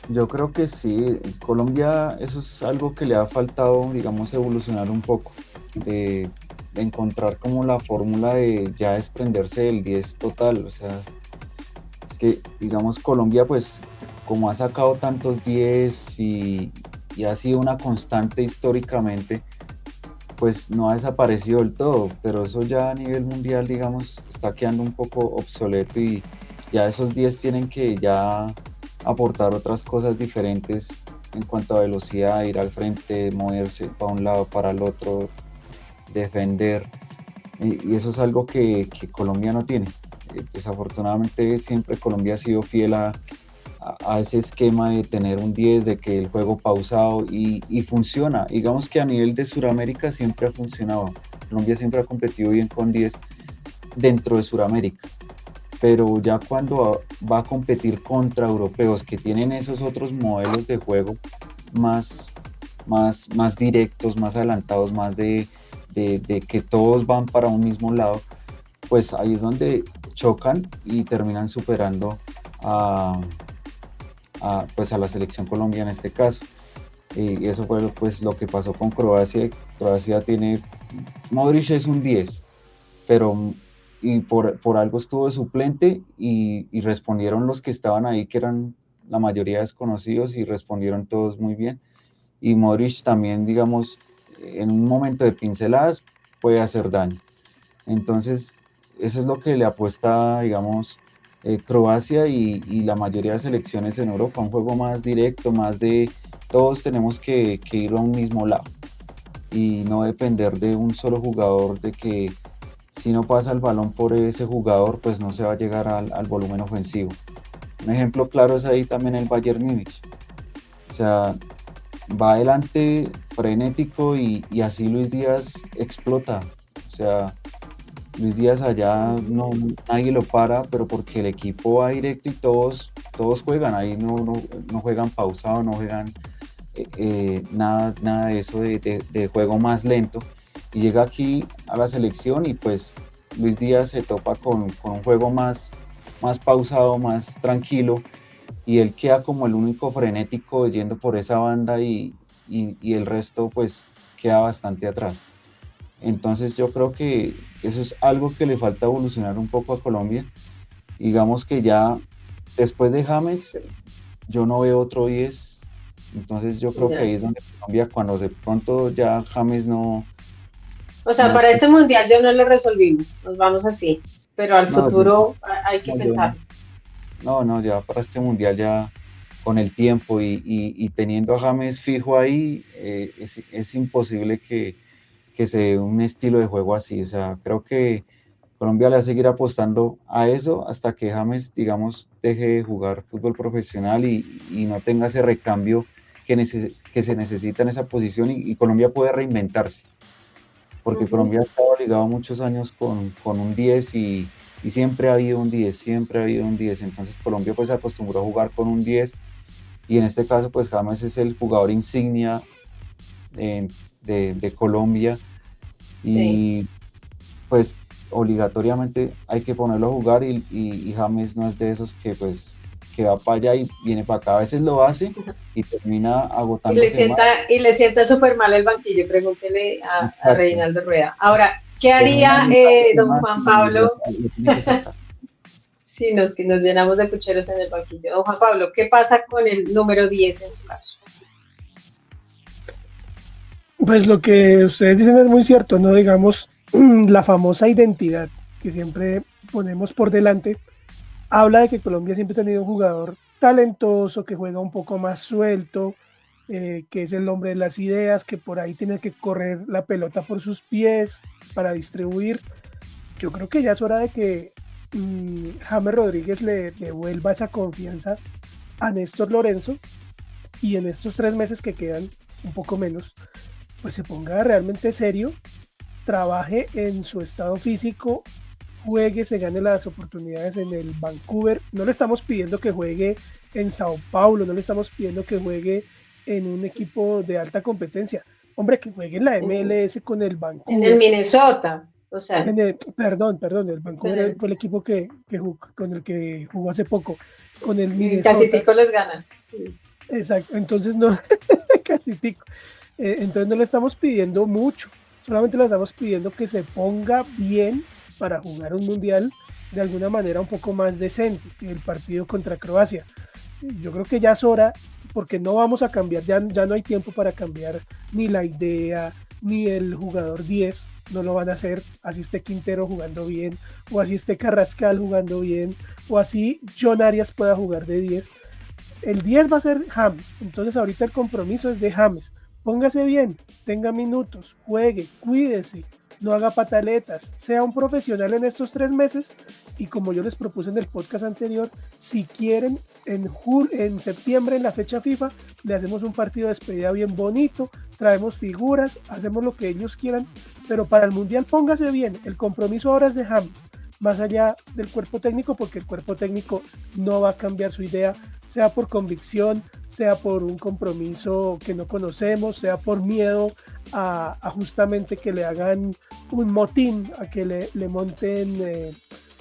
Yo creo que sí, Colombia eso es algo que le ha faltado, digamos, evolucionar un poco, de encontrar como la fórmula de ya desprenderse del 10 total, o sea, es que, digamos, Colombia pues como ha sacado tantos 10 y ha sido una constante históricamente, pues no ha desaparecido del todo, pero eso ya a nivel mundial, digamos, está quedando un poco obsoleto y ya esos 10 tienen que ya aportar otras cosas diferentes en cuanto a velocidad, ir al frente, moverse para un lado, para el otro, defender. Y eso es algo que Colombia no tiene. Desafortunadamente siempre Colombia ha sido fiel a ese esquema de tener un 10, de que el juego pausado y funciona. Digamos que a nivel de Sudamérica siempre ha funcionado. Colombia siempre ha competido bien con 10 dentro de Sudamérica. Pero ya cuando va a competir contra europeos que tienen esos otros modelos de juego más directos, más adelantados, más de que todos van para un mismo lado, pues ahí es donde chocan y terminan superando pues a la selección Colombia en este caso. Y eso fue pues lo que pasó con Croacia. Croacia tiene, Modric es un 10, pero y por algo estuvo de suplente y respondieron los que estaban ahí, que eran la mayoría desconocidos, y respondieron todos muy bien. Y Modric también, digamos, en un momento de pinceladas puede hacer daño. Entonces, eso es lo que le apuesta, digamos, Croacia y la mayoría de selecciones en Europa, un juego más directo, más de todos tenemos que ir a un mismo lado y no depender de un solo jugador, de que si no pasa el balón por ese jugador, pues no se va a llegar al volumen ofensivo. Un ejemplo claro es ahí también el Bayern Múnich. O sea, va adelante frenético y así Luis Díaz explota. O sea, Luis Díaz allá nadie lo para, pero porque el equipo va directo y todos juegan. Ahí no juegan pausado, no juegan nada de eso de juego más lento. Y llega aquí a la selección y pues Luis Díaz se topa con un juego más pausado, más tranquilo, y él queda como el único frenético yendo por esa banda y el resto pues queda bastante atrás. Entonces yo creo que eso es algo que le falta evolucionar un poco a Colombia. Digamos que ya después de James yo no veo otro 10. Entonces yo creo que ahí Ya. es donde Colombia, cuando de pronto ya James O sea, no, para este mundial yo no lo resolvimos, nos vamos así, pero al no, futuro hay que no, yo- pensar. no, ya para este mundial ya con el tiempo y teniendo a James fijo ahí, es imposible que se dé un estilo de juego así. O sea, creo que Colombia le va a seguir apostando a eso hasta que James, digamos, deje de jugar fútbol profesional y no tenga ese recambio que se necesita en esa posición y Colombia puede reinventarse, porque Ujú. Colombia ha estado ligado muchos años con un 10 y siempre ha habido un 10, siempre ha habido un 10. Entonces Colombia pues se acostumbró a jugar con un 10 y en este caso pues James es el jugador insignia eh, de Colombia Sí. y pues obligatoriamente hay que ponerlo a jugar y James no es de esos que pues que va para allá y viene para acá. A veces lo hace y termina agotándose más. Y le sienta súper mal el banquillo, pregúntele a Exacto. Reinaldo Rueda. Ahora, ¿qué Termina haría agotándose don más Juan y Pablo lo tiene que sacar. si nos llenamos de pucheros en el banquillo? Don Juan Pablo, ¿qué pasa con el número 10 en su caso? Pues lo que ustedes dicen es muy cierto, ¿no? Digamos, la famosa identidad que siempre ponemos por delante habla de que Colombia siempre ha tenido un jugador talentoso, que juega un poco más suelto, que es el hombre de las ideas, que por ahí tiene que correr la pelota por sus pies para distribuir. Yo creo que ya es hora de que James Rodríguez le devuelva esa confianza a Néstor Lorenzo y en estos 3 meses que quedan, un poco menos, pues se ponga realmente serio, trabaje en su estado físico, juegue, se gane las oportunidades en el Vancouver. No le estamos pidiendo que juegue en Sao Paulo, no le estamos pidiendo que juegue en un equipo de alta competencia. Hombre, que juegue en la MLS con el En el Vancouver. Minnesota, o sea, Perdón, el con Vancouver el, fue el equipo con el que jugó hace poco, con el casi Minnesota. tico les gana. Sí. Exacto, entonces no, casi tico. Entonces no le estamos pidiendo mucho, solamente le estamos pidiendo que se ponga bien para jugar un mundial de alguna manera un poco más decente que el partido contra Croacia. Yo creo que ya es hora, porque no vamos a cambiar, ya no hay tiempo para cambiar ni la idea, ni el jugador 10, no lo van a hacer, así esté Quintero jugando bien, o así esté Carrascal jugando bien, o así John Arias pueda jugar de 10. El 10 va a ser James, entonces ahorita el compromiso es de James. Póngase bien, tenga minutos, juegue, cuídese, no haga pataletas, sea un profesional en estos 3 meses y como yo les propuse en el podcast anterior, si quieren en septiembre en la fecha FIFA le hacemos un partido de despedida bien bonito, traemos figuras, hacemos lo que ellos quieran, pero para el mundial póngase bien, el compromiso ahora es de James, más allá del cuerpo técnico, porque el cuerpo técnico no va a cambiar su idea, sea por convicción, sea por un compromiso que no conocemos, sea por miedo a justamente que le hagan un motín, a que le monten,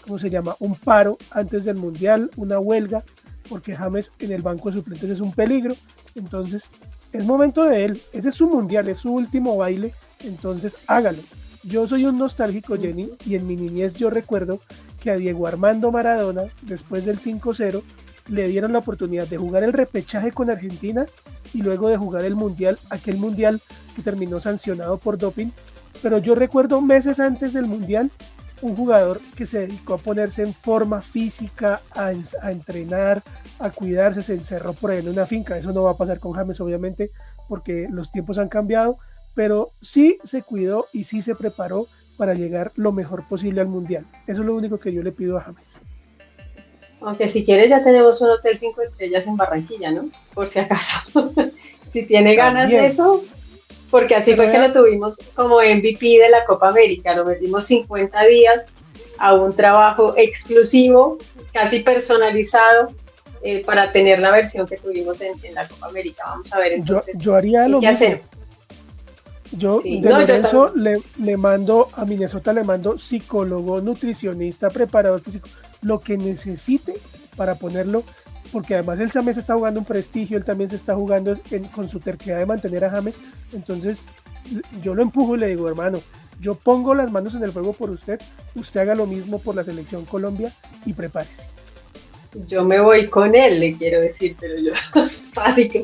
¿cómo se llama? Un paro antes del Mundial, una huelga, porque James en el banco de suplentes es un peligro. Entonces, es momento de él, ese es su Mundial, es su último baile, entonces hágalo. Yo soy un nostálgico, Jenny, y en mi niñez yo recuerdo que a Diego Armando Maradona, después del 5-0, le dieron la oportunidad de jugar el repechaje con Argentina y luego de jugar el mundial, aquel mundial que terminó sancionado por doping. Pero yo recuerdo meses antes del mundial un jugador que se dedicó a ponerse en forma física, a entrenar, a cuidarse, se encerró por ahí en una finca. Eso no va a pasar con James, obviamente, porque los tiempos han cambiado, pero sí se cuidó y sí se preparó para llegar lo mejor posible al mundial. Eso es lo único que yo le pido a James. Aunque si quieres ya tenemos un hotel 5 estrellas en Barranquilla, ¿no? Por si acaso. Si tiene ganas de También, eso, porque así pero fue que lo tuvimos como MVP de la Copa América. Lo metimos 50 días a un trabajo exclusivo, casi personalizado, para tener la versión que tuvimos en la Copa América. Vamos a ver entonces yo haría lo qué mismo. hacer. Yo Sí, de no, yo Lorenzo también. le mando a Minnesota, le mando psicólogo, nutricionista, preparador físico, lo que necesite para ponerlo, porque además él también se está jugando un prestigio, él también se está jugando con su terquedad de mantener a James, entonces yo lo empujo y le digo, hermano, yo pongo las manos en el fuego por usted, usted haga lo mismo por la selección Colombia y prepárese. Yo me voy con él, le quiero decir, pero yo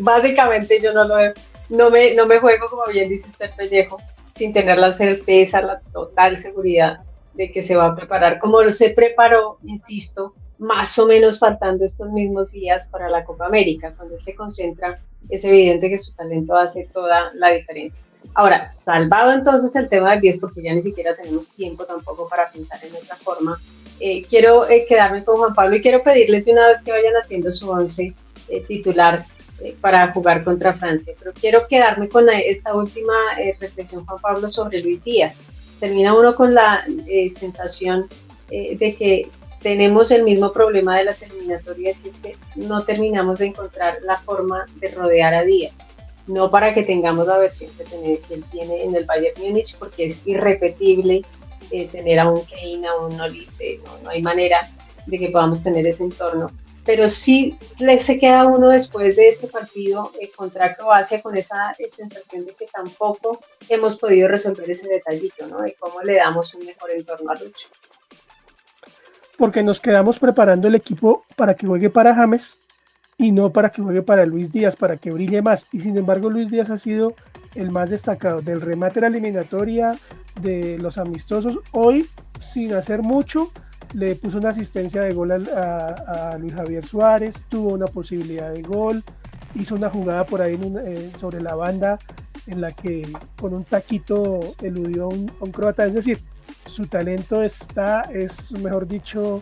básicamente yo no me juego, como bien dice usted, pellejo, sin tener la certeza, la total seguridad de que se va a preparar como se preparó, insisto, más o menos faltando estos mismos días para la Copa América. Cuando él se concentra, es evidente que su talento hace toda la diferencia. Ahora, salvado entonces el tema del 10, porque ya ni siquiera tenemos tiempo tampoco para pensar en otra forma, quiero quedarme con Juan Pablo y quiero pedirles de una vez que vayan haciendo su once titular para jugar contra Francia. Pero quiero quedarme con esta última reflexión, Juan Pablo, sobre Luis Díaz. Termina uno con la sensación de que tenemos el mismo problema de las eliminatorias, y es que no terminamos de encontrar la forma de rodear a Díaz. No para que tengamos la versión que él tiene en el Bayern Múnich, porque es irrepetible tener a un Kane, a un Olise, no hay manera de que podamos tener ese entorno. Pero sí se queda uno después de este partido contra Croacia con esa sensación de que tampoco hemos podido resolver ese detallito, ¿no? De cómo le damos un mejor entorno a Lucho. Porque nos quedamos preparando el equipo para que juegue para James y no para que juegue para Luis Díaz, para que brille más. Y sin embargo, Luis Díaz ha sido el más destacado del remate de la eliminatoria, de los amistosos. Hoy, sin hacer mucho, le puso una asistencia de gol a Luis Javier Suárez, tuvo una posibilidad de gol, hizo una jugada por ahí sobre la banda en la que con un taquito eludió a un croata. Es decir, su talento es, mejor dicho,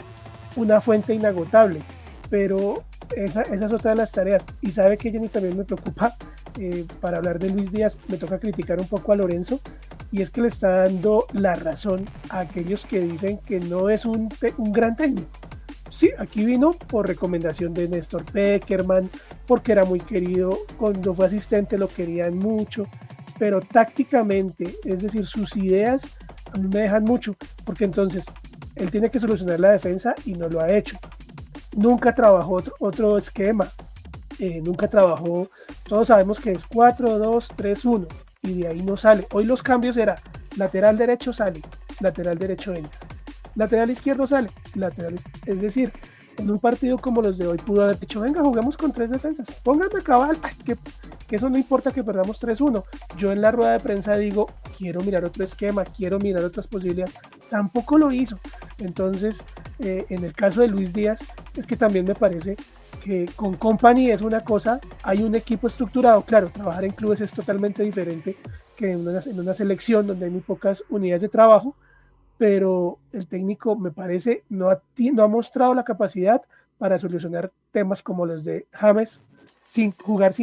una fuente inagotable, pero esa es otra de las tareas. Y sabe que Jenny también me preocupa, para hablar de Luis Díaz, me toca criticar un poco a Lorenzo, y es que le está dando la razón a aquellos que dicen que no es un gran técnico. Sí, aquí vino por recomendación de Néstor Pekerman, porque era muy querido, cuando fue asistente lo querían mucho, pero tácticamente, es decir, sus ideas a mí me dejan mucho, porque entonces él tiene que solucionar la defensa y no lo ha hecho. Nunca trabajó otro esquema, nunca trabajó, todos sabemos que es 4-2-3-1 y de ahí no sale. Hoy los cambios era lateral derecho sale, lateral derecho entra, lateral izquierdo sale, es decir, en un partido como los de hoy pudo haber dicho, venga, juguemos con 3 defensas, pónganme cabal, que eso no importa que perdamos 3-1. Yo en la rueda de prensa digo, quiero mirar otro esquema, quiero mirar otras posibilidades. Tampoco lo hizo. Entonces, en el caso de Luis Díaz, es que también me parece que con Company es una cosa, hay un equipo estructurado. Claro, trabajar en clubes es totalmente diferente que en una selección donde hay muy pocas unidades de trabajo, pero el técnico, me parece, no ha mostrado la capacidad para solucionar temas como los de James, sin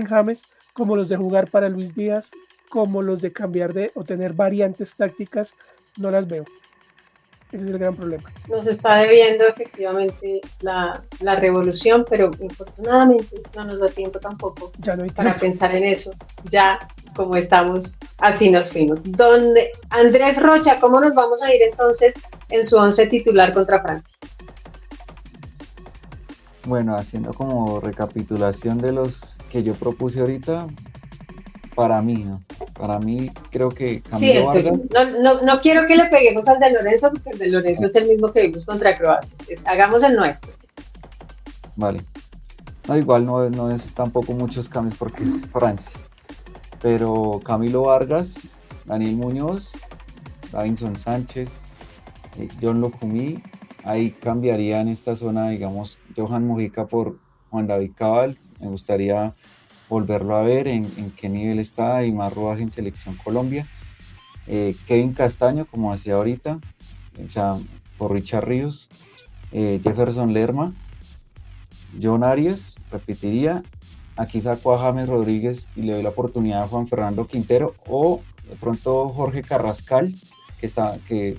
James, como los de jugar para Luis Díaz, como los de cambiar o tener variantes tácticas. No las veo. Ese es el gran problema. Nos está debiendo efectivamente la revolución, pero infortunadamente no nos da tiempo tampoco ya no hay para tiempo. Pensar en eso. Ya como estamos, así nos fuimos. Don Andrés Rocha, ¿cómo nos vamos a ir entonces en su once titular contra Francia? Bueno, haciendo como recapitulación de los que yo propuse ahorita, para mí, ¿no? Para mí creo que Camilo Vargas. No quiero que le peguemos al de Lorenzo, porque el de Lorenzo es el mismo que vimos contra Croacia. Hagamos el nuestro. Vale. No, igual no es tampoco muchos cambios porque es Francia. Pero Camilo Vargas, Daniel Muñoz, Davinson Sánchez, John Locumí, ahí cambiaría en esta zona, digamos, Johan Mojica por Juan David Cabal. Me gustaría volverlo a ver en qué nivel está y más rodaje en Selección Colombia. Kevin Castaño, como decía ahorita, o sea, por Richard Ríos, Jefferson Lerma, John Arias, repetiría. Aquí saco a James Rodríguez y le doy la oportunidad a Juan Fernando Quintero, o de pronto Jorge Carrascal, que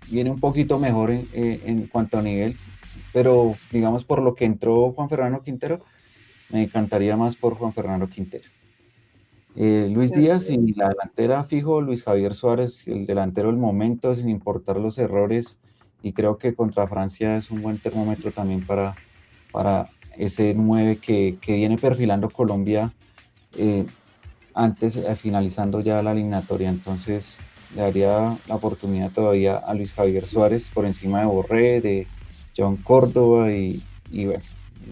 viene un poquito mejor en cuanto a nivel, pero digamos por lo que entró Juan Fernando Quintero, me encantaría más por Juan Fernando Quintero. Luis Díaz y la delantera fijo, Luis Javier Suárez, el delantero del momento, sin importar los errores, y creo que contra Francia es un buen termómetro también para ese 9 que viene perfilando Colombia finalizando ya la eliminatoria. Entonces le daría la oportunidad todavía a Luis Javier Suárez por encima de Borré, de John Córdoba y y bueno,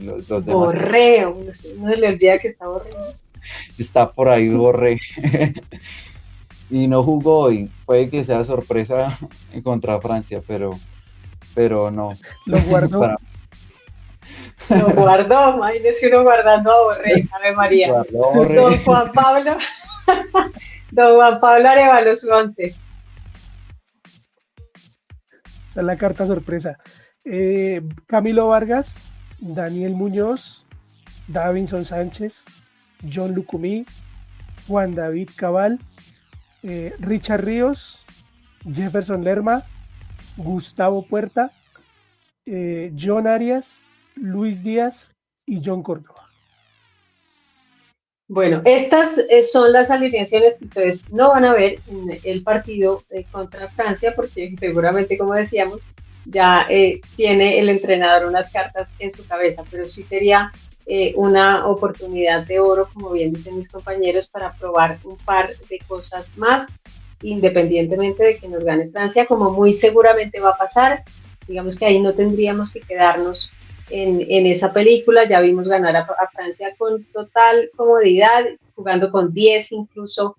los demás. Borré, no se le olvida que está Borré. Está por ahí Borré. Y no jugó hoy. Puede que sea sorpresa contra Francia, pero no. Lo guardó. Lo guardó, imagínese uno guardando a Borré, Ave María. Guardó Borré. Don Juan Pablo Arévalo, su 11. Esa es la carta sorpresa. Camilo Vargas, Daniel Muñoz, Davinson Sánchez, John Lucumí, Juan David Cabal, Richard Ríos, Jefferson Lerma, Gustavo Puerta, John Arias, Luis Díaz y John Córdoba. Bueno, estas son las alineaciones que ustedes no van a ver en el partido contra Francia, porque seguramente, como decíamos, ya tiene el entrenador unas cartas en su cabeza, pero sí sería una oportunidad de oro, como bien dicen mis compañeros, para probar un par de cosas más, independientemente de que nos gane Francia, como muy seguramente va a pasar. Digamos que ahí no tendríamos que quedarnos en esa película. Ya vimos ganar a Francia con total comodidad, jugando con 10 incluso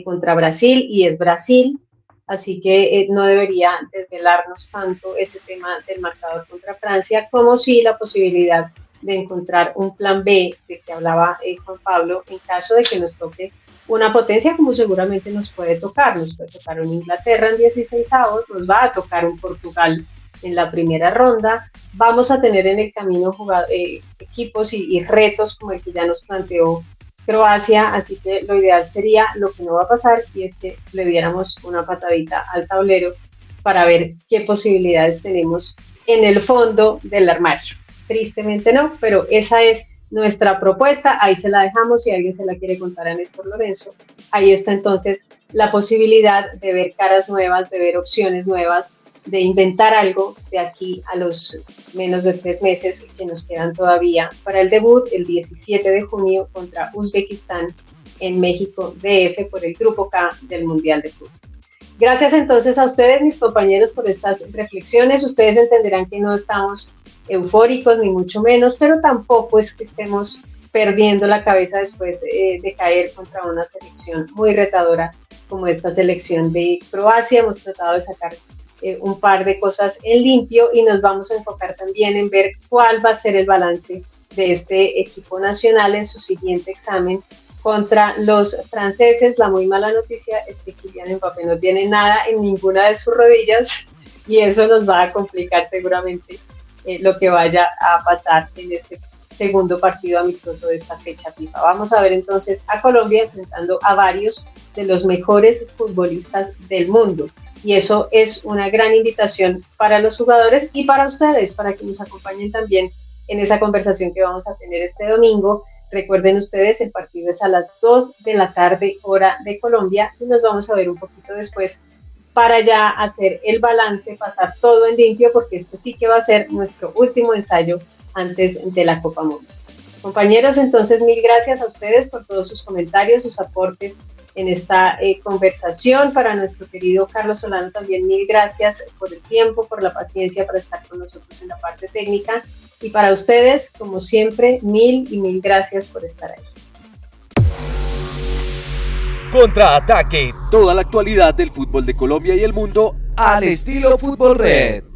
contra Brasil, y es Brasil, así que no debería desvelarnos tanto ese tema del marcador contra Francia, como sí la posibilidad de encontrar un plan B de que hablaba Juan Pablo, en caso de que nos toque una potencia, como seguramente nos puede tocar un Inglaterra en 16avos, nos va a tocar un Portugal en la primera ronda, vamos a tener en el camino equipos y retos como el que ya nos planteó Croacia, así que lo ideal sería, lo que no va a pasar, y es que le diéramos una patadita al tablero para ver qué posibilidades tenemos en el fondo del armario. Tristemente no, pero esa es nuestra propuesta, ahí se la dejamos. Si alguien se la quiere contar a Néstor Lorenzo, ahí está entonces la posibilidad de ver caras nuevas, de ver opciones nuevas, de inventar algo de aquí a los menos de 3 meses que nos quedan todavía para el debut el 17 de junio contra Uzbekistán en México DF por el Grupo K del Mundial de Fútbol. Gracias entonces a ustedes, mis compañeros, por estas reflexiones. Ustedes entenderán que no estamos eufóricos ni mucho menos, pero tampoco es que estemos perdiendo la cabeza después de caer contra una selección muy retadora como esta selección de Croacia. Hemos tratado de sacar un par de cosas en limpio y nos vamos a enfocar también en ver cuál va a ser el balance de este equipo nacional en su siguiente examen contra los franceses. La muy mala noticia es que Kylian Mbappé no tiene nada en ninguna de sus rodillas y eso nos va a complicar seguramente lo que vaya a pasar en este segundo partido amistoso de esta fecha FIFA. Vamos a ver entonces a Colombia enfrentando a varios de los mejores futbolistas del mundo. Y eso es una gran invitación para los jugadores y para ustedes, para que nos acompañen también en esa conversación que vamos a tener este domingo. Recuerden ustedes, el partido es a las 2 de la tarde, hora de Colombia, y nos vamos a ver un poquito después para ya hacer el balance, pasar todo en limpio, porque este sí que va a ser nuestro último ensayo antes de la Copa Mundial. Compañeros, entonces, mil gracias a ustedes por todos sus comentarios, sus aportes en esta conversación. Para nuestro querido Carlos Solano también mil gracias por el tiempo, por la paciencia para estar con nosotros en la parte técnica, y para ustedes, como siempre, mil y mil gracias por estar ahí. Contraataque, toda la actualidad del fútbol de Colombia y el mundo al estilo Fútbol Red.